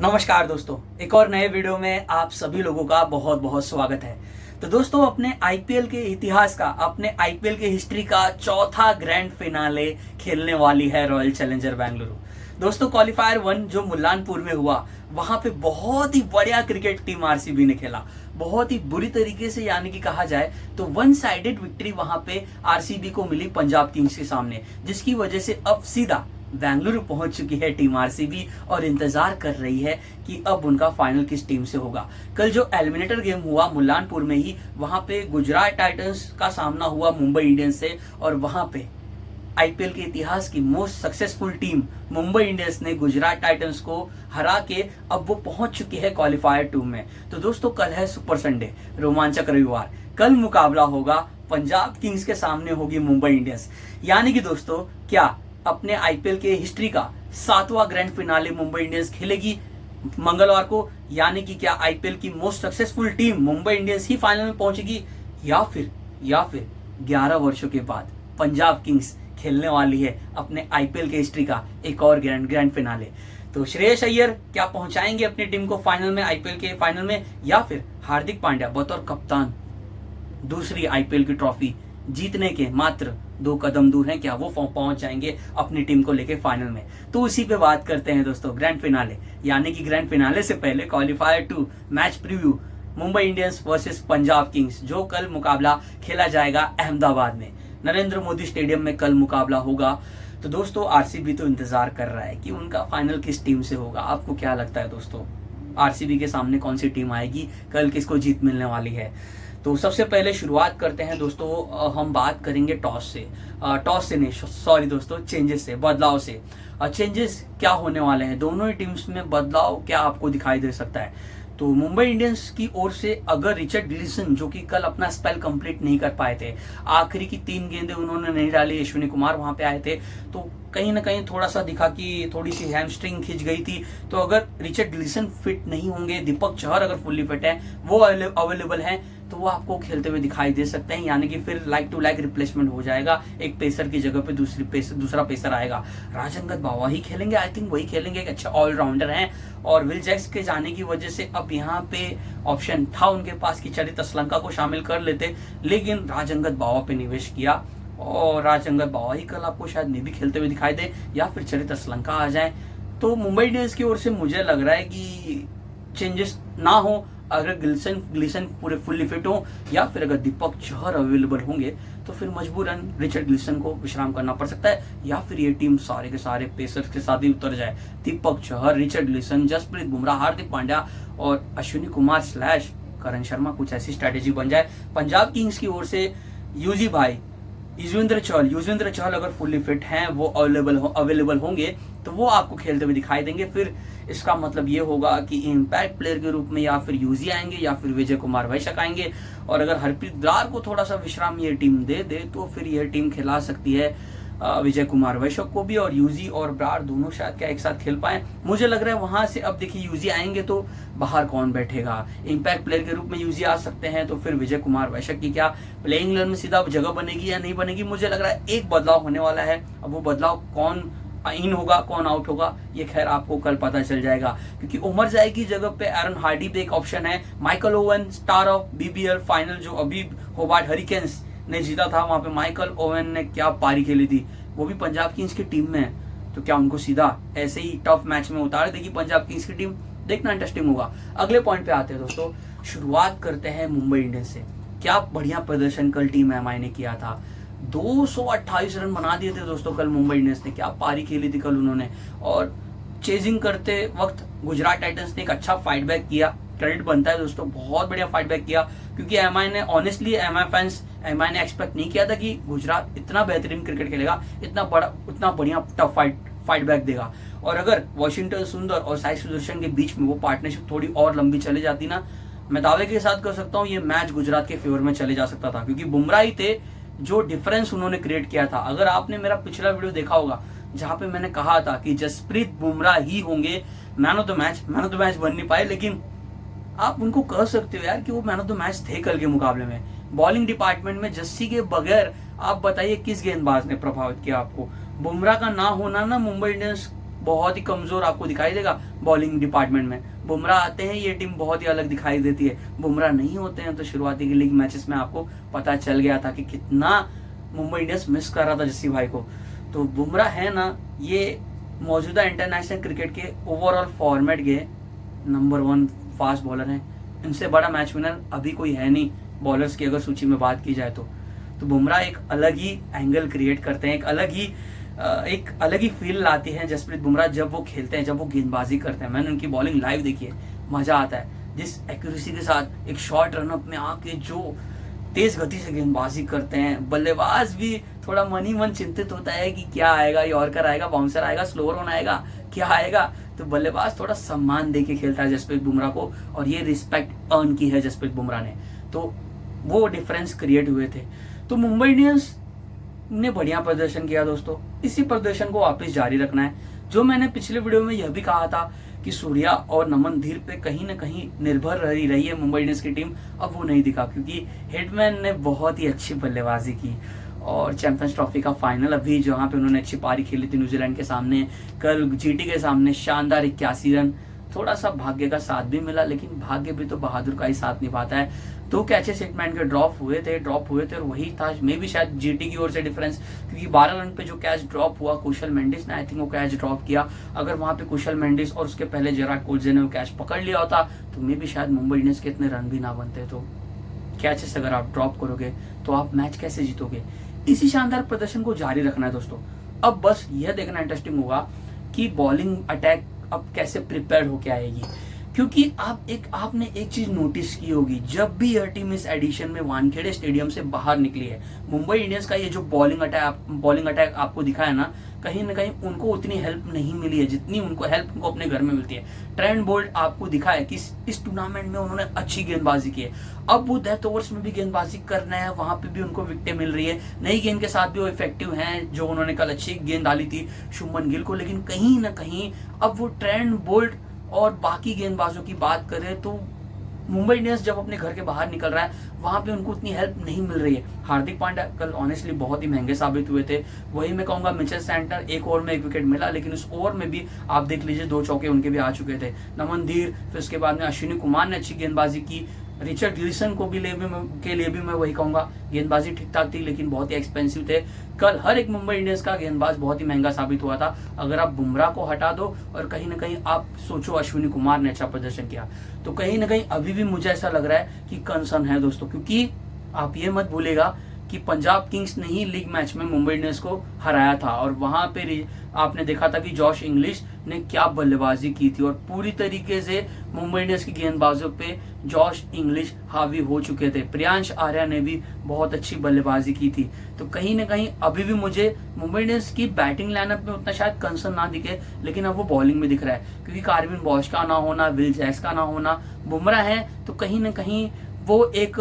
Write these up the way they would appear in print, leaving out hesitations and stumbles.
नमस्कार दोस्तों, एक और नए वीडियो में आप सभी लोगों का बहुत बहुत स्वागत है। तो दोस्तों, अपने आईपीएल के इतिहास का, अपने आईपीएल के हिस्ट्री का चौथा ग्रैंड फिनाले खेलने वाली है रॉयल चैलेंजर बेंगलुरु। दोस्तों, क्वालिफायर 1 जो मुल्लानपुर में हुआ, वहां पे बहुत ही बढ़िया क्रिकेट टीम आरसीबी ने खेला, बहुत ही बुरी तरीके से, यानी कि कहा जाए तो वन साइडेड विक्ट्री वहां पे आरसीबी को मिली पंजाब किंग्स के सामने, जिसकी वजह से अब सीधा बेंगलुरु पहुंच चुकी है टीम आरसीबी और इंतजार कर रही है कि अब उनका फाइनल किस टीम से होगा। कल जो एलिमिनेटर गेम हुआ मुल्लानपुर में ही, वहां पे गुजरात टाइटंस का सामना हुआ मुंबई इंडियंस से, और वहां पे आईपीएल के इतिहास की most successful team Mumbai Indians ने गुजरात टाइटंस को हरा के अब वो पहुंच चुकी है क्वालिफायर 2 में। तो दोस्तों, कल है सुपर संडे, रोमांचक रविवार। कल मुकाबला होगा पंजाब किंग्स के सामने होगी मुंबई इंडियंस, यानी कि दोस्तों क्या अपने आईपीएल के हिस्ट्री का 7वां ग्रैंड फिनाले मुंबई इंडियंस खेलेगी मंगलवार को, यानी कि क्या आईपीएल की most successful team Mumbai Indians ही फाइनल में पहुंचेगी, या फिर 11 वर्षों के बाद पंजाब किंग्स खेलने वाली है अपने आईपीएल के हिस्ट्री का एक और ग्रैंड फिनाले। तो श्रेयस अय्यर क्या पहुंचाएंगे अपनी टीम को फाइनल में, आईपीएल के फाइनल में, या फिर हार्दिक पांड्या बतौर कप्तान दूसरी आईपीएल की ट्रॉफी जीतने के मात्र 2 कदम दूर हैं, क्या वो पहुंच जाएंगे अपनी टीम को लेके फाइनल में। तो उसी पे बात करते हैं दोस्तों, ग्रैंड फिनाले, यानी कि ग्रैंड फिनाले से पहले qualifier 2 match preview, Mumbai Indians versus Punjab Kings, जो कल मुकाबला खेला जाएगा अहमदाबाद में, नरेंद्र मोदी स्टेडियम में कल मुकाबला होगा। तो दोस्तों, आरसीबी तो इंतजार कर रहा है कि उनका फाइनल किस टीम से होगा। आपको क्या लगता है दोस्तों, आरसीबी के सामने कौन सी टीम आएगी, कल किसको जीत मिलने वाली है? तो सबसे पहले शुरुआत करते हैं दोस्तों, हम बात करेंगे टॉस से नहीं, सॉरी दोस्तों, चेंजेस से, बदलाव से। चेंजेस क्या होने वाले हैं, दोनों ही टीम्स में बदलाव क्या आपको दिखाई दे सकता है? तो मुंबई इंडियंस की ओर से अगर रिचर्ड विल्सन, जो कि कल अपना स्पेल कंप्लीट नहीं कर पाए थे, आखिरी की 3 गेंदें उन्होंने नहीं डाली, अश्विनी कुमार वहां पे आए थे, तो कहीं ना कहीं थोड़ा सा दिखा कि थोड़ी सी हैमस्ट्रिंग खिंच गई थी। तो अगर रिचर्ड विल्सन फिट नहीं होंगे, दीपक चहर अगर फुल्ली फिट है, वो अवेलेबल हैं, तो वो आपको खेलते हुए दिखाई दे सकते हैं, यानी कि फिर लाइक टू लाइक रिप्लेसमेंट हो जाएगा, एक पेसर की जगह पे दूसरा पेसर आएगा। राजंगत बावा ही खेलेंगे, आई थिंक वही खेलेंगे, एक अच्छा ऑलराउंडर हैं, और विल जैक्स के जाने की वजह से अब यहाँ पे ऑप्शन था उनके पास कि चरित असलंका को शामिल कर लेते, लेकिन राजंगत बावा पे निवेश किया, और राजंगत बावा ही कल आपको शायद मे भी खेलते हुए दिखाई दे, या फिर चरित असलंका आ जाए। तो मुंबई इंडियंस की ओर से मुझे लग रहा है कि चेंजेस ना हो, अगर ग्लिसन पूरे फुल्ली फिट हो, या फिर अगर दीपक चहर अवेलेबल होंगे, तो फिर मजबूरन रिचर्ड ग्लिसन को विश्राम करना पड़ सकता है, या फिर ये टीम सारे के सारे पेसर्स के साथ ही उतर जाए। दीपक चहर, रिचर्ड ग्लिसन, जसप्रीत बुमराह, हार्दिक पांड्या और अश्विनी कुमार / करण शर्मा, कुछ ऐसी स्ट्रैटेजी बन जाए। पंजाब किंग्स की ओर से यूजी भाई, युजवेंद्र चहल अगर फुल्ली फिट हैं, वो अवेलेबल होंगे, तो वो आपको खेलते हुए दिखाई देंगे। फिर इसका मतलब ये होगा कि इम्पैक्ट प्लेयर के रूप में या फिर यूजी आएंगे, या फिर विजय कुमार वैशक आएंगे, और अगर हरप्रीत ब्रार को थोड़ा सा विश्राम ये टीम दे दे, तो फिर यह टीम खिला सकती है विजय कुमार वैशक को भी, और यूजी और ब्रार दोनों शायद क्या एक साथ खेल पाए। मुझे लग रहा है वहां से अब देखिए यूजी आएंगे तो बाहर कौन बैठेगा, इम्पैक्ट प्लेयर के रूप में यूजी आ सकते हैं, तो फिर विजय कुमार वैशक की क्या प्लेइंग 11 में सीधा जगह बनेगी या नहीं बनेगी। मुझे लग रहा है एक बदलाव होने वाला है, अब वो बदलाव कौन इन होगा, कौन आउट होगा, ये खैर आपको कल पता चल जाएगा, क्योंकि उमर जाए की जगह पे एरन हार्डी पे एक ऑप्शन है। Michael oven, star of BBL final जो अभी होबार्ट हरिकेन्स ने जीता था, वहां पे माइकल ओवन ने क्या पारी खेली थी, वो भी पंजाब किंग्स की टीम में है, तो क्या उनको सीधा ऐसे ही टफ मैच में उतार देगी पंजाब किंग्स की टीम? देखना इंटरेस्टिंग होगा। अगले पॉइंट पे आते हैं दोस्तों, शुरुआत करते हैं मुंबई इंडियंस से। क्या बढ़िया प्रदर्शन कल टीम एमआई ने किया था, 228 रन बना दिए थे दोस्तों कल मुंबई इंडियंस ने, क्या पारी खेली थी कल उन्होंने, और चेजिंग करते वक्त गुजरात टाइटंस ने एक अच्छा फाइट बैक किया, क्रेडिट बनता है दोस्तों, बहुत बढ़िया फाइट बैक किया, क्योंकि एमआई ने ऑनेस्टली एमआई ने एक्सपेक्ट नहीं किया था कि गुजरात इतना बेहतरीन क्रिकेट खेलेगा, इतना बढ़िया टफ फाइट बैक देगा। और अगर वॉशिंगटन सुंदर और साई सुदर्शन के बीच में वो पार्टनरशिप थोड़ी और लंबी चली जाती ना, मैं दावे के साथ कर सकता हूँ ये मैच गुजरात के फेवर में चले जा सकता था, क्योंकि बुमराह ही थे जो डिफरेंस उन्होंने क्रिएट किया था। अगर आपने मेरा पिछला वीडियो देखा होगा, जहां पे मैंने कहा था कि जसप्रीत बुमराह ही होंगे मैन ऑफ द मैच बन नहीं पाए, लेकिन आप उनको कह सकते हो यार कि वो मैन ऑफ द मैच थे कल के मुकाबले में। बॉलिंग डिपार्टमेंट में जस्सी के बगैर आप बताइए किस गेंदबाज ने प्रभावित किया आपको? बुमराह का ना होना ना मुंबई इंडियंस बहुत ही कमजोर आपको दिखाई देगा बॉलिंग डिपार्टमेंट में। बुमराह आते हैं ये टीम बहुत ही अलग दिखाई देती है, बुमराह नहीं होते हैं तो शुरुआती के लीग मैचेस में आपको पता चल गया था कि कितना मुंबई इंडियंस मिस कर रहा था जस्सी भाई को। तो बुमराह है ना, ये मौजूदा इंटरनेशनल क्रिकेट के ओवरऑल फॉर्मेट के नंबर 1 फास्ट बॉलर हैं। इनसे बड़ा मैच विनर अभी कोई है नहीं बॉलर्स की अगर सूची में बात की जाए तो बुमराह एक अलग ही एंगल क्रिएट करते हैं, एक अलग ही फील लाती है जसप्रीत बुमराह जब वो खेलते हैं, जब वो गेंदबाजी करते हैं। मैंने उनकी बॉलिंग लाइव देखी है, मजा आता है। जिस एक्यूरेसी के साथ एक शॉर्ट रनअप में आके जो तेज गति से गेंदबाजी करते हैं, बल्लेबाज भी थोड़ा मन ही मन चिंतित होता है कि क्या आएगा, यॉर्कर आएगा, बाउंसर आएगा, स्लोअर ऑन आएगा, क्या आएगा। तो बल्लेबाज थोड़ा सम्मान देके खेलता है जसप्रीत बुमराह को, और ये रिस्पेक्ट अर्न की है जसप्रीत बुमराह ने, तो वो डिफरेंस क्रिएट हुए थे। तो मुंबई इंडियंस ने बढ़िया प्रदर्शन किया दोस्तों, इसी प्रदर्शन को वापस जारी रखना है। जो मैंने पिछले वीडियो में यह भी कहा था कि सूर्या और नमन धीर पे कहीं ना कहीं निर्भर रही है मुंबई इंडियंस की टीम, अब वो नहीं दिखा क्योंकि हिटमैन ने बहुत ही अच्छी बल्लेबाजी की। और चैंपियंस ट्रॉफी का फाइनल अभी जहाँ पे उन्होंने अच्छी पारी खेली थी न्यूजीलैंड के सामने, कल जीटी के सामने शानदार 81 रन, थोड़ा सा भाग्य का साथ भी मिला, लेकिन भाग्य भी तो बहादुर का ही साथ निभाता है। 2 कैचेस हिटमैन के ड्रॉप हुए थे और वही था मे भी शायद जीटी की ओर से डिफरेंस, क्योंकि 12 रन पे जो कैच ड्रॉप हुआ कुशल मेंडिस ने आई थिंक वो कैच ड्रॉप किया। अगर वहां पे कुशल मेंडिस और उसके पहले जेराड कोल्जे ने वो कैच पकड़ लिया होता तो मे भी शायद मुंबई इंडियंस के इतने रन भी ना बनते। तो कैचेस अगर आप ड्रॉप करोगे तो आप मैच कैसे जीतोगे। इसी शानदार प्रदर्शन को जारी रखना है दोस्तों। अब बस यह देखना इंटरेस्टिंग होगा कि बॉलिंग अटैक अब कैसे प्रिपेयर होके आएगी, क्योंकि आपने एक चीज नोटिस की होगी, जब भी यह टीम इस एडिशन में वानखेड़े स्टेडियम से बाहर निकली है, मुंबई इंडियंस का ये जो बॉलिंग अटैक आपको दिखा है ना, कहीं ना कहीं उनको उतनी हेल्प नहीं मिली है जितनी उनको हेल्प उनको अपने घर में मिलती है। ट्रेंट बोल्ट आपको दिखा है कि इस टूर्नामेंट में उन्होंने अच्छी गेंदबाजी की है, अब वो डेथ ओवर्स में भी गेंदबाजी करना है, वहां पे भी उनको विकेटें मिल रही है, नई गेंद के साथ भी वो इफेक्टिव हैं, जो उन्होंने कल अच्छी गेंद डाली थी शुभमन गिल को। लेकिन कहीं ना कहीं अब वो ट्रेंट बोल्ट और बाकी गेंदबाजों की बात करें तो मुंबई इंडियंस जब अपने घर के बाहर निकल रहा है वहां पे उनको उतनी हेल्प नहीं मिल रही है। हार्दिक पांड्या कल ऑनेस्टली बहुत ही महंगे साबित हुए थे, वही मैं कहूंगा मिचेल सैंटनर एक ओवर में 1 विकेट मिला, लेकिन उस ओवर में भी आप देख लीजिए 2 चौके उनके भी आ चुके थे। नमन धीर, फिर उसके बाद में अश्विनी कुमार ने अच्छी गेंदबाजी की, रिचर्ड विल्सन को भी के लिए भी मैं वही कहूंगा गेंदबाजी ठीक ठाक थी, लेकिन बहुत ही एक्सपेंसिव थे। कल हर एक मुंबई इंडियंस का गेंदबाज बहुत ही महंगा साबित हुआ था। अगर आप बुमराह को हटा दो और कहीं ना कहीं आप सोचो अश्विनी कुमार ने अच्छा प्रदर्शन किया, तो कहीं ना कहीं अभी भी मुझे ऐसा लग रहा है कि कंसर्न है दोस्तों, क्योंकि आप ये मत भूलेगा कि पंजाब किंग्स ने ही लीग मैच में मुंबई इंडियंस को हराया था, और वहां पे आपने देखा था कि जॉश इंग्लिश ने क्या बल्लेबाजी की थी, और पूरी तरीके से मुंबई इंडियंस की गेंदबाजों पे जॉश इंग्लिश हावी हो चुके थे। प्रियांश आर्या ने भी बहुत अच्छी बल्लेबाजी की थी। तो कहीं ना कहीं अभी भी मुझे मुंबई इंडियंस की बैटिंग लाइनअप में उतना शायद कंसर्न ना दिखे, लेकिन अब वो बॉलिंग में दिख रहा है, क्योंकि कार्विन बॉश का ना होना, विल जैक्स का ना होना, बुमराह है, तो कहीं ना कहीं वो एक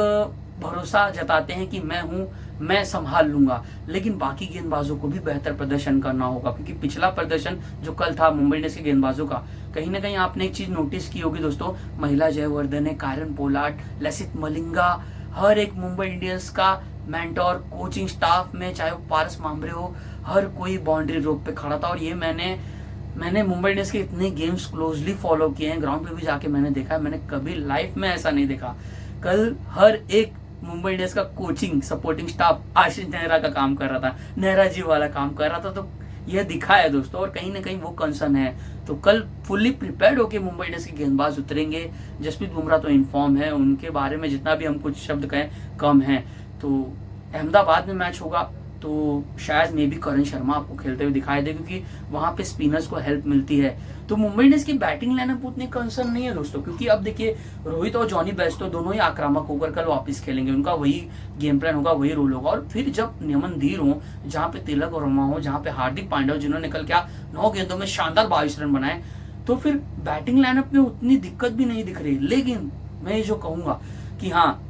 भरोसा जताते हैं कि मैं हूं, मैं संभाल लूंगा। लेकिन बाकी गेंदबाजों को भी बेहतर प्रदर्शन करना होगा, क्योंकि पिछला प्रदर्शन जो कल था मुंबई इंडियंस के गेंदबाजों का, कहीं ना कहीं आपने एक चीज नोटिस की होगी दोस्तों, महिला जयवर्धन है, कायरन पोलार्ड, लसित मलिंगा, हर एक मुंबई इंडियंस का मेंटोर कोचिंग स्टाफ में, चाहे वो पारस मामरे हो, हर कोई बाउंड्री रोप पे खड़ा था। और ये मैंने मुंबई इंडियंस के इतने गेम्स क्लोजली फॉलो किए हैं, ग्राउंड पे भी जाके मैंने देखा है, मैंने कभी लाइफ में ऐसा नहीं देखा। कल हर एक मुंबई इंडियंस का कोचिंग सपोर्टिंग स्टाफ आशीष नेहरा का काम कर रहा था, नेहरा जी वाला काम कर रहा था, तो यह दिखा है दोस्तों, और कहीं ना कहीं वो कंसर्न है। तो कल फुल्ली प्रिपेयर्ड होकर मुंबई इंडियंस के गेंदबाज उतरेंगे। जसप्रीत बुमराह तो इन्फॉर्म है, उनके बारे में जितना भी हम कुछ शब्द कहें कम है। तो अहमदाबाद में मैच होगा तो शायद मे भी करण शर्मा आपको खेलते हुए दिखाई दे, क्योंकि वहां पे स्पिनर्स को हेल्प मिलती है। तो मुंबई इंडियंस की बैटिंग लाइनअप उतनी कंसर्न नहीं है दोस्तों, क्योंकि अब देखिए रोहित और जॉनी बेस्टो दोनों ही आक्रामक होकर कल वापस खेलेंगे, उनका वही गेम प्लान होगा, वही रोल होगा। और फिर जब नमन धीर हो, जहाँ पे तिलक वर्मा हो, जहाँ पे हार्दिक पांड्या हो, जिन्होंने कल क्या 9 गेंदों में शानदार 22 रन बनाए, तो फिर बैटिंग लाइनअप में उतनी दिक्कत भी नहीं दिख रही। लेकिन मैं ये जो कहूंगा कि हाँ,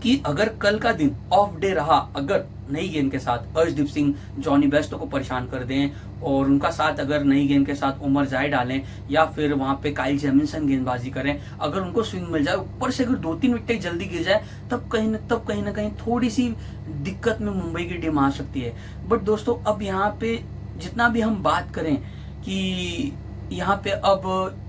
कि अगर कल का दिन ऑफ डे रहा, अगर नई गेंद के साथ अर्शदीप सिंह जॉनी बेस्टो को परेशान कर दें, और उनका साथ अगर नई गेंद के साथ उमर जाए डालें, या फिर वहां पे काइल जेमिसन गेंदबाजी करें, अगर उनको स्विंग मिल जाए, ऊपर से अगर 2-3 विकेट जल्दी गिर जाए, तब कहीं ना कहीं थोड़ी सी दिक्कत में मुंबई की टीम आ सकती है। बट दोस्तों अब यहाँ पे जितना भी हम बात करें कि यहाँ पे अब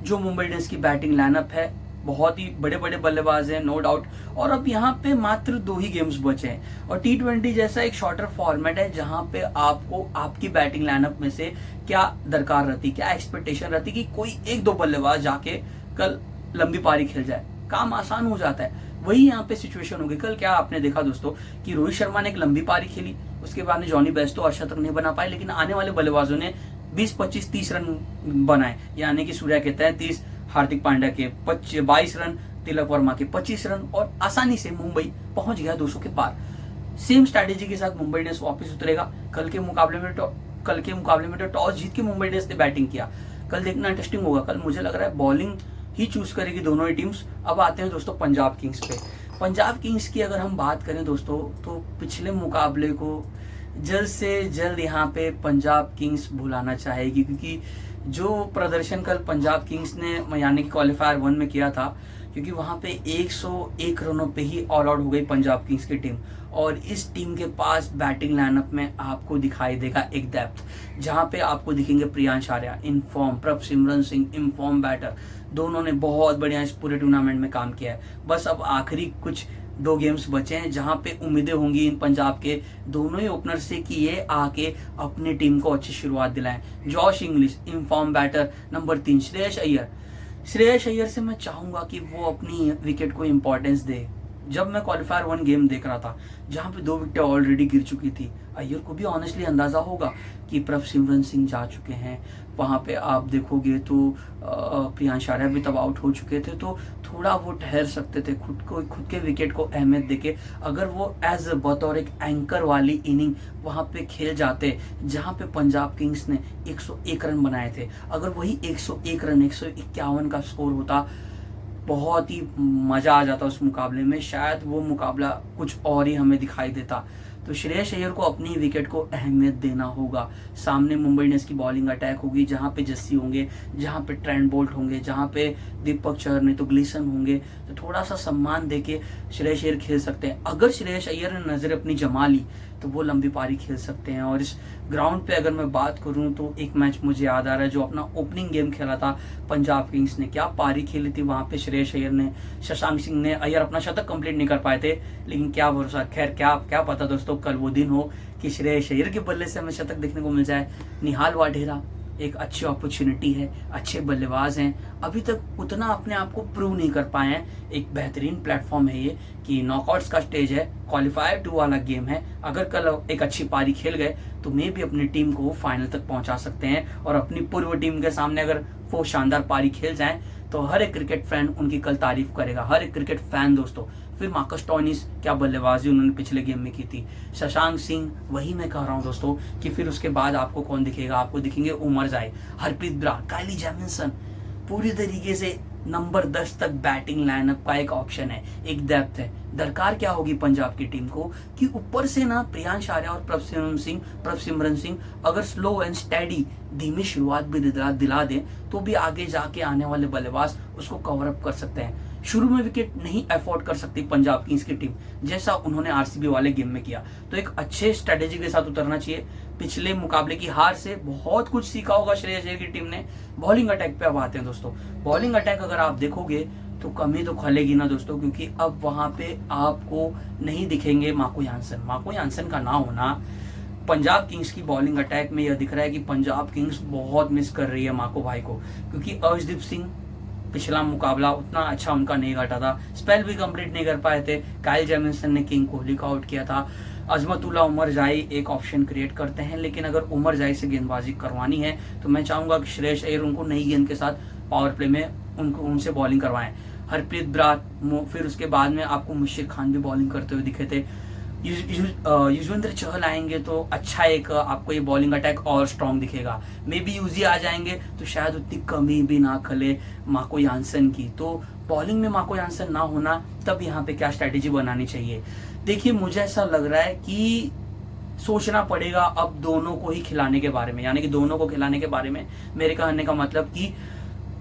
जो मुंबई इंडियंस की बैटिंग लाइनअप है, बहुत ही बड़े बड़े बल्लेबाज हैं नो डाउट, और अब यहाँ पे मात्र 2 ही गेम्स बचे हैं और T20 जैसा एक शॉर्टर फॉर्मेट है जहाँ पे आपको आपकी बैटिंग लाइनअप में से क्या दरकार रहती, क्या एक्सपेक्टेशन रहती कि कोई 1-2 बल्लेबाज जाके कल लंबी पारी खेल जाए, काम आसान हो जाता है। वही यहाँ पे सिचुएशन होगी। कल क्या आपने देखा दोस्तों कि रोहित शर्मा ने एक लंबी पारी खेली, उसके बाद में जॉनी बेस्टो और शतक नहीं बना पाए, लेकिन आने वाले बल्लेबाजों ने 20, 25, 30 रन बनाए, यानी कि सूर्या के 33, हार्दिक पांड्या के 22 रन, तिलक वर्मा के 25 रन, और आसानी से मुंबई पहुंच गया 200 के पार। सेम स्ट्रैटेजी के साथ मुंबई इंडियंस वापस उतरेगा। कल के मुकाबले में तो टॉस जीत के मुंबई इंडियंस ने बैटिंग किया। कल देखना इंटरेस्टिंग होगा। कल मुझे लग रहा है बॉलिंग ही चूज करेगी दोनों ही टीम्स। अब आते हैं दोस्तों पंजाब किंग्स पे। पंजाब किंग्स की अगर हम बात करें दोस्तों, तो पिछले मुकाबले को जल्द से जल्द यहाँ पे पंजाब किंग्स भुलाना चाहेगी, क्योंकि जो प्रदर्शन कल पंजाब किंग्स ने यानी कि क्वालिफायर 1 में किया था, क्योंकि वहाँ पे 101 रनों पे ही ऑल आउट हो गई पंजाब किंग्स की टीम, और इस टीम के पास बैटिंग लाइनअप में आपको दिखाई देगा एक डेप्थ, जहाँ पे आपको दिखेंगे Priyansh Arya in form, Prabhsimran Singh in form batter, दोनों ने बहुत बढ़िया इस पूरे टूर्नामेंट में काम किया है। बस अब आखिरी कुछ 2 गेम्स बचे हैं जहां पे उम्मीदें होंगी इन पंजाब के दोनों ही ओपनर से कि ये आके अपनी टीम को अच्छी शुरुआत दिलाएं। Josh English in form batter, number 3 Shreyas Iyer से मैं चाहूंगा कि वो अपनी विकेट को इंपॉर्टेंस दे। जब मैं क्वालिफायर 1 गेम देख रहा था जहां पे 2 विकेट ऑलरेडी गिर चुकी थी, अय्यर को भी ऑनेस्टली अंदाजा होगा कि प्रभसिमरन सिंह जा चुके हैं। वहां पे आप देखोगे तो प्रियांश आर्या भी तब आउट हो चुके थे, तो थोड़ा वो ठहर सकते थे, खुद के विकेट को अहमियत देके। अगर वो एज बतौर एक एंकर वाली इनिंग वहां पे खेल जाते जहां पे पंजाब किंग्स ने 101 रन बनाए थे, अगर वही 101 रन 151 का स्कोर होता, बहुत ही मजा आ जाता उस मुकाबले में। शायद वो मुकाबला कुछ और ही हमें दिखाई देता। तो श्रेयस अय्यर को अपनी विकेट को अहमियत देना होगा। सामने मुंबई इंडियंस की बॉलिंग अटैक होगी, जहां पे जस्सी होंगे, जहां पे ट्रेंट बोल्ट होंगे, जहां पे दीपक चहर नहीं तो ग्लीसन होंगे, तो थोड़ा सा सम्मान देके श्रेयस अय्यर खेल सकते हैं। अगर श्रेयस अय्यर ने नजर अपनी जमा ली तो वो लंबी पारी खेल सकते हैं। और इस ग्राउंड पे अगर मैं बात करूं तो एक मैच मुझे याद आ रहा है जो अपना ओपनिंग गेम खेला था पंजाब किंग्स ने, क्या पारी खेली थी वहां पे श्रेयस अय्यर ने, शशांक सिंह ने। अय्यर अपना शतक कंप्लीट नहीं कर पाए थे, लेकिन क्या भरोसा, खैर क्या पता दोस्तों कल वो दिन हो कि श्रेयस अय्यर के बल्ले से हमें शतक देखने को मिल जाए। निहाल वाढेरा एक अच्छी अपॉर्चुनिटी है, अच्छे बल्लेबाज हैं, अभी तक उतना अपने आप को प्रूव नहीं कर पाए हैं। एक बेहतरीन प्लेटफॉर्म है ये कि नॉकआउट्स का स्टेज है, क्वालिफायर 2 वाला गेम है। अगर कल एक अच्छी पारी खेल गए तो मे भी अपनी टीम को फाइनल तक पहुंचा सकते हैं, और अपनी पूर्व टीम के सामने अगर वो शानदार पारी खेल जाए तो हर एक क्रिकेट फैन उनकी कल तारीफ करेगा। हर एक क्रिकेट फैन दोस्तों। फिर मार्कस स्टोइनिस, क्या बल्लेबाजी उन्होंने पिछले गेम में की थी। शशांक सिंह, वही मैं कह रहा हूं दोस्तों कि फिर उसके बाद आपको कौन दिखेगा, आपको दिखेंगे उमर जाए, हरप्रीत ब्रार, काइली जेमिसन, पूरी तरीके से नंबर 10 तक बैटिंग लाइनअप का एक ऑप्शन है, एक डेप्थ है। दरकार क्या होगी पंजाब की टीम को कि ऊपर से ना प्रियांश आर्या और प्रभसिमरन सिंह अगर स्लो एंड स्टेडी धीमी शुरुआत भी दिला दें तो भी आगे जाके आने वाले बल्लेबाज उसको कवर अप कर सकते हैं। शुरू में विकेट नहीं अफोर्ड कर सकती पंजाब किंग्स की टीम, जैसा उन्होंने आरसीबी वाले गेम में किया। तो एक अच्छे स्ट्रेटेजी के साथ उतरना चाहिए। पिछले मुकाबले की हार से बहुत कुछ सीखा होगा श्रेयस अय्यर की टीम ने। बॉलिंग अटैक पे अब आते हैं दोस्तों। बॉलिंग अटैक अगर आप देखोगे तो कमी तो खलेगी ना दोस्तों, क्योंकि अब वहां पे आपको नहीं दिखेंगे मार्को यानसन का ना होना। पंजाब किंग्स की बॉलिंग अटैक में यह दिख रहा है कि पंजाब किंग्स बहुत मिस कर रही है मार्को भाई को, क्योंकि अर्शदीप सिंह पिछला मुकाबला उतना अच्छा उनका नहीं घटा था, स्पेल भी कंप्लीट नहीं कर पाए थे। काइल जेमिसन ने किंग कोहली को आउट किया था। अजमतुल्ला उमर जाई एक ऑप्शन क्रिएट करते हैं, लेकिन अगर उमर जाई से गेंदबाजी करवानी है तो मैं चाहूंगा कि श्रेयस अय्यर उनको नई गेंद के साथ पावर प्ले में उनसे बॉलिंग करवाएं। हरप्रीत ब्रार, फिर उसके बाद में आपको मुशीर खान भी बॉलिंग करते हुए दिखे थे। युजवेंद्र चहल आएंगे तो अच्छा एक आपको ये बॉलिंग अटैक और स्ट्रॉन्ग दिखेगा। मे बी यूजी आ जाएंगे तो शायद उतनी कमी भी ना खले मार्को यानसन की। तो बॉलिंग में मार्को यानसन ना होना, तब यहाँ पे क्या स्ट्रेटेजी बनानी चाहिए। देखिए मुझे ऐसा लग रहा है कि सोचना पड़ेगा अब दोनों को ही खिलाने के बारे में, यानी कि दोनों को खिलाने के बारे में। मेरे कहने का मतलब कि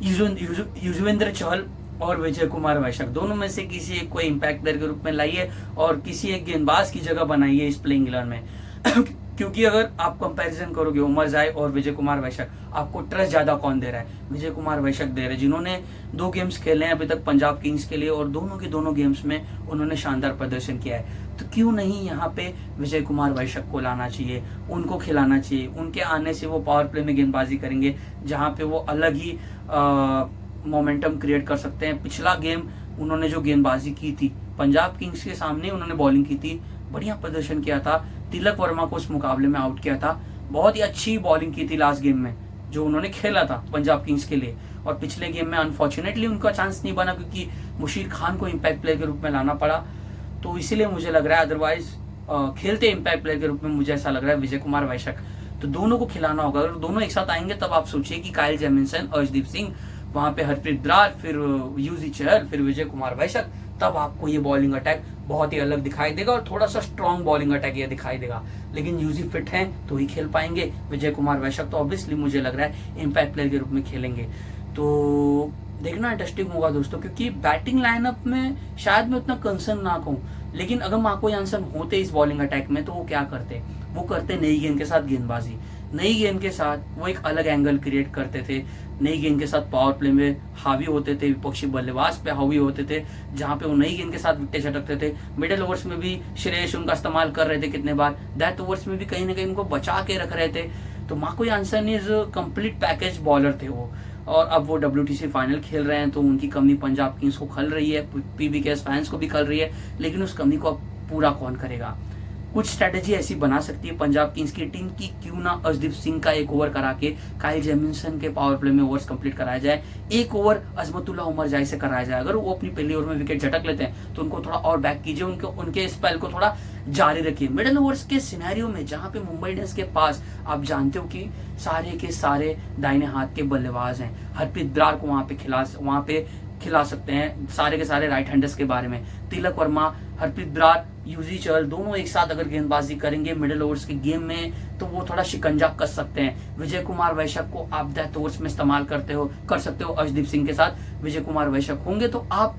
युजवेंद्र चहल और विजय कुमार वैशक दोनों में से किसी एक को इम्पैक्ट प्लेयर के रूप में लाइए और किसी एक गेंदबाज की जगह बनाइए इस प्लेइंग 11 में। क्योंकि अगर आप कंपैरिजन करोगे उमर जाए और विजय कुमार वैशक, आपको ट्रस्ट ज्यादा कौन दे रहा है? विजय कुमार वैशक दे रहे हैं, जिन्होंने 2 गेम्स खेले हैं अभी तक पंजाब किंग्स के लिए और दोनों के दोनों गेम्स में उन्होंने शानदार प्रदर्शन किया है। तो क्यों नहीं यहाँ पे विजय कुमार वैशक को लाना चाहिए, उनको खिलाना चाहिए। उनके आने से वो पावर प्ले में गेंदबाजी करेंगे जहाँ पे वो अलग ही मोमेंटम क्रिएट कर सकते हैं। पिछला गेम उन्होंने जो गेंदबाजी की थी पंजाब किंग्स के सामने, उन्होंने बॉलिंग की थी, बढ़िया प्रदर्शन किया था, तिलक वर्मा को उस मुकाबले में आउट किया था, बहुत ही अच्छी बॉलिंग की थी लास्ट गेम में जो उन्होंने खेला था पंजाब किंग्स के लिए। और पिछले गेम में अनफॉर्चुनेटली उनका चांस नहीं बना क्योंकि मुशीर खान को इम्पैक्ट प्लेयर के रूप में लाना पड़ा, तो इसीलिए मुझे लग रहा है, अदरवाइज खेलते इम्पैक्ट प्लेयर के रूप में मुझे ऐसा लग रहा है विजय कुमार वैशक। तो दोनों को खिलाना होगा, अगर दोनों एक साथ आएंगे तब आप सोचिए कि काइल जेमिसन, अर्शदीप सिंह, वहां पे हरप्रीत ब्रार, फिर युजवेंद्र चहल, फिर विजय कुमार वैशक, तब आपको ये बॉलिंग अटैक बहुत ही अलग दिखाई देगा और थोड़ा सा स्ट्रॉन्ग बॉलिंग अटैक ये दिखाई देगा। लेकिन यूजी फिट हैं तो ही खेल पाएंगे। विजय कुमार वैशक तो ऑब्वियसली मुझे लग रहा है इम्पैक्ट प्लेयर के रूप में खेलेंगे। तो देखना इंटरेस्टिंग होगा दोस्तों, क्योंकि बैटिंग लाइनअप में शायद मैं उतना कंसर्न ना कहूँ, लेकिन अगर मार्को यानसन होते इस बॉलिंग अटैक में तो वो क्या करते? वो करते नई गेंद के साथ गेंदबाजी, नई गेंद के साथ वो एक अलग एंगल क्रिएट करते थे, नई गेंद के साथ पावर प्ले में हावी होते थे, विपक्षी बल्लेबाज पे हावी होते थे, जहां पे वो नई गेंद के साथ विकेट झटकते थे। मिडिल ओवर्स में भी श्रेयस उनका इस्तेमाल कर रहे थे कितने बार, डेथ ओवर्स में भी कहीं ना कहीं उनको बचा के रख रहे थे। तो Marco Jansen is complete package bowler थे वो, और अब वो WTC फाइनल खेल रहे हैं तो उनकी कमी पंजाब किंग्स को खल रही है, PBKS फैंस को भी खल रही है, लेकिन उस कमी को अब पूरा कौन करेगा? कुछ स्ट्रेटेजी ऐसी बना सकती है पंजाब किंग्स की टीम की क्यों ना अर्शदीप सिंह का एक ओवर करा के काइल जेमिसन के पावर प्ले में ओवर्स कंप्लीट कराया जाए, एक ओवर अजमतुल्लाह उमर जाई से कराया जाए। अगर वो अपनी पहली ओवर में विकेट झटक लेते हैं तो उनको थोड़ा और बैक कीजिए, उनके स्पेल को थोड़ा जारी रखिए। मिडिल ओवर्स के सिनेरियो में जहां पे मुंबई इंडियंस के पास आप जानते हो कि सारे के सारे दाहिने हाथ के बल्लेबाज हैं, हरप्रीत ब्रार को वहां पे खिला सकते हैं, सारे के सारे राइट हैंडर्स के बारे में तिलक वर्मा, हरप्रीत ब्रार, युजवेंद्र चहल दोनों एक साथ अगर गेंदबाजी करेंगे मिडिल ओवर्स के गेम में तो वो थोड़ा शिकंजा कस सकते हैं। विजय कुमार वैशक को आप डेथ ओवर्स में इस्तेमाल कर सकते हो, अर्शदीप सिंह के साथ विजय कुमार वैशक होंगे तो आप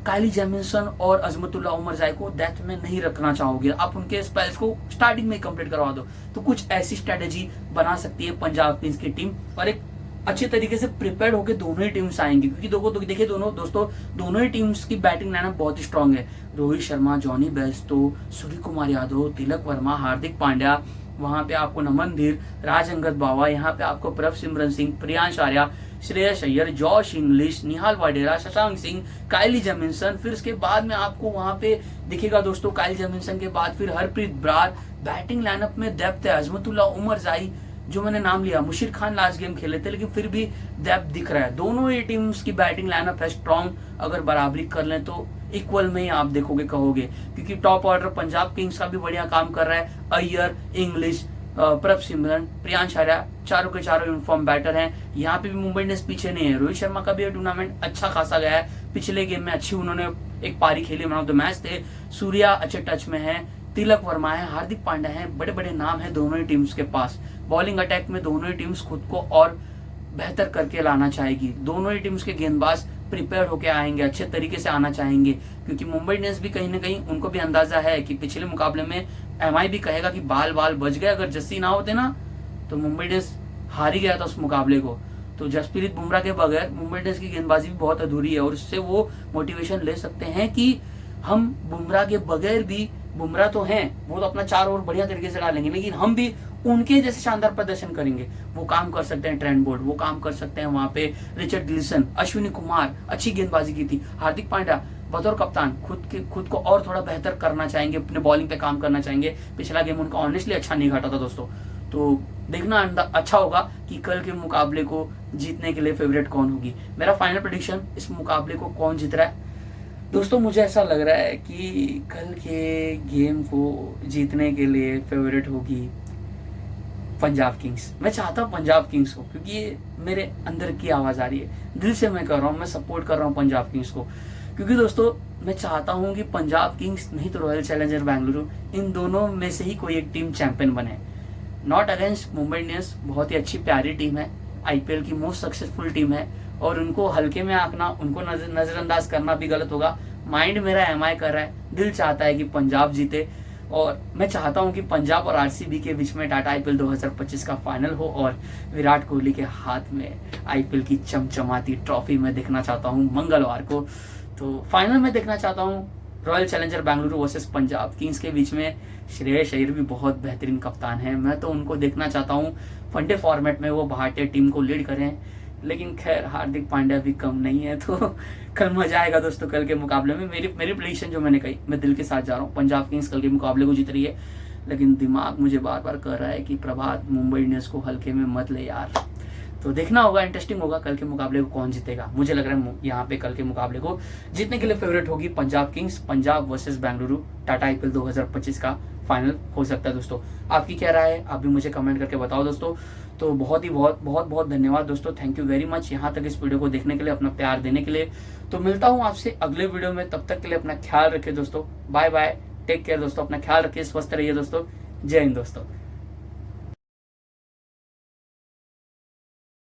काइल जेमिसन और अजमतुल्लाह उमर जाई को डेथ में नहीं रखना चाहोगे, आप उनके स्पेल्स को स्टार्टिंग में कंप्लीट करवा दो। तो कुछ ऐसी स्ट्रेटेजी बना सकती है पंजाब किंग्स की टीम और एक अच्छे तरीके से प्रिपेयर्ड होकर दोनों ही टीम्स आएंगी, क्योंकि देखिए दोनों ही टीम्स की बैटिंग लाइनअप बहुत ही स्ट्रांग है। रोहित शर्मा, जॉनी बेस्टो, सूर्य कुमार यादव, तिलक वर्मा, हार्दिक पांड्या, वहां पे आपको नमन धीर, राज अंगद बावा, यहाँ पे आपको प्रभसिमरन सिंह, प्रियांश आर्या, श्रेयस अय्यर, जॉश इंग्लिश, निहाल वाडेरा, शशांक सिंह, काइल जेमिसन, फिर उसके बाद में आपको वहां पे दिखेगा दोस्तों काइल जेमिसन के बाद फिर हरप्रीत ब्रार। बैटिंग लाइनअप में डेप्थ है, अजमतुल्लाह उमर जाई जो मैंने नाम लिया, मुशीर खान लास्ट गेम खेले थे लेकिन फिर भी डेप्थ दिख रहा है। दोनों ही टीम्स की बैटिंग लाइनअप है स्ट्रॉन्ग, अगर बराबरी कर लें तो इक्वल में ही आप देखोगे कहोगे, क्योंकि टॉप ऑर्डर पंजाब किंग्स का भी बढ़िया काम कर रहा है। अय्यर, इंग्लिश, प्रभसिमरन, प्रियांश आर्या, चारों के चारों यूनिफॉर्म बैटर हैं। यहाँ पे भी मुंबई इंडियंस पीछे नहीं है। रोहित शर्मा का भी टूर्नामेंट अच्छा खासा गया है, पिछले गेम में अच्छी उन्होंने एक पारी खेली, मैन ऑफ द मैच थे। सूर्या अच्छे टच में है, तिलक वर्मा है, हार्दिक पांड्या है, बड़े बड़े नाम है दोनों ही टीम्स के पास। बॉलिंग अटैक में दोनों ही टीम्स खुद को और बेहतर करके लाना चाहेगी, दोनों ही टीम्स के गेंदबाज प्रिपेयर होके आएंगे, अच्छे तरीके से आना चाहेंगे, क्योंकि मुंबई इंडियंस भी कहीं ना कहीं उनको भी अंदाजा है कि पिछले मुकाबले में MI भी कहेगा कि बाल बच गए, अगर जस्सी ना होते ना तो मुंबई इंडियंस हार ही गया था उस मुकाबले को। तो जसप्रीत बुमराह के बगैर मुंबई इंडियंस की गेंदबाजी भी बहुत अधूरी है और उससे वो मोटिवेशन ले सकते हैं कि हम बुमराह के बगैर भी, बुमराह तो हैं, वो तो अपना 4 ओवर बढ़िया तरीके से डालेंगे, लेकिन हम भी उनके जैसे शानदार प्रदर्शन करेंगे। वो काम कर सकते हैं ट्रेंट बोल्ट, वो काम कर सकते हैं वहां पे रिचर्ड डिल्सन, अश्विनी कुमार अच्छी गेंदबाजी की थी, हार्दिक पांड्या बतौर कप्तान खुद को और थोड़ा बेहतर करना चाहेंगे, अपने बॉलिंग पे काम करना चाहेंगे। पिछला गेम उनका ऑनेस्टली अच्छा नहीं घटा था दोस्तों। तो देखना अच्छा होगा कि कल के मुकाबले को जीतने के लिए फेवरेट कौन होगी। मेरा फाइनल प्रेडिक्शन, इस मुकाबले को कौन जीत रहा है दोस्तों, मुझे ऐसा लग रहा है कि कल के गेम को जीतने के लिए फेवरेट होगी पंजाब किंग्स। मैं चाहता हूँ पंजाब किंग्स को, क्योंकि ये मेरे अंदर की आवाज आ रही है, दिल से मैं कर रहा हूँ, मैं सपोर्ट कर रहा हूँ पंजाब किंग्स को, क्योंकि दोस्तों मैं चाहता हूँ कि पंजाब किंग्स नहीं तो रॉयल चैलेंजर बेंगलुरु, इन दोनों में से ही कोई एक टीम चैंपियन बने। नॉट अगेंस्ट मुंबई इंडियंस, बहुत ही अच्छी प्यारी टीम है, IPL की मोस्ट सक्सेसफुल टीम है, और उनको हल्के में आंकना, उनको नजरअंदाज करना भी गलत होगा। माइंड मेरा MI कर रहा है, दिल चाहता है कि पंजाब जीते, और मैं चाहता हूं कि पंजाब और आरसीबी के बीच में टाटा आईपीएल 2025 का फाइनल हो और विराट कोहली के हाथ में आईपीएल की चमचमाती ट्रॉफी मैं देखना चाहता हूं मंगलवार को। तो फाइनल में देखना चाहता हूं royal challenger Bengaluru versus Punjab Kings के बीच में। श्रेयस अय्यर भी बहुत बेहतरीन कप्तान है, मैं तो उनको देखना चाहता हूँ वनडे फॉर्मेट में वो भारतीय टीम को लीड करें। लेकिन खैर हार्दिक पांड्या भी कम नहीं है, तो कल मजा आएगा दोस्तों। कल के मुकाबले में मेरी प्रेडिक्शन जो मैंने कही, मैं दिल के साथ जा रहा हूँ, पंजाब किंग्स कल के मुकाबले को जीत रही है। लेकिन दिमाग मुझे बार बार कह रहा है कि प्रभात मुंबई इंडियंस को हल्के में मत ले यार। तो देखना होगा, इंटरेस्टिंग होगा कल के मुकाबले को कौन जीतेगा। मुझे लग रहा है यहाँ पे कल के मुकाबले को जीतने के लिए फेवरेट होगी Punjab Kings. Punjab versus Bengaluru Tata IPL 2025 का फाइनल हो सकता है दोस्तों। आपकी क्या राय है, आप भी मुझे कमेंट करके बताओ दोस्तों। तो बहुत धन्यवाद दोस्तों, थैंक यू वेरी मच यहाँ तक इस वीडियो को देखने के लिए, अपना प्यार देने के लिए। तो मिलता हूँ आपसे अगले वीडियो में, तब तक के लिए अपना ख्याल रखिए दोस्तों। बाय बाय, टेक केयर दोस्तों, अपना ख्याल रखिए, स्वस्थ रहिए दोस्तों। जय हिंद दोस्तों।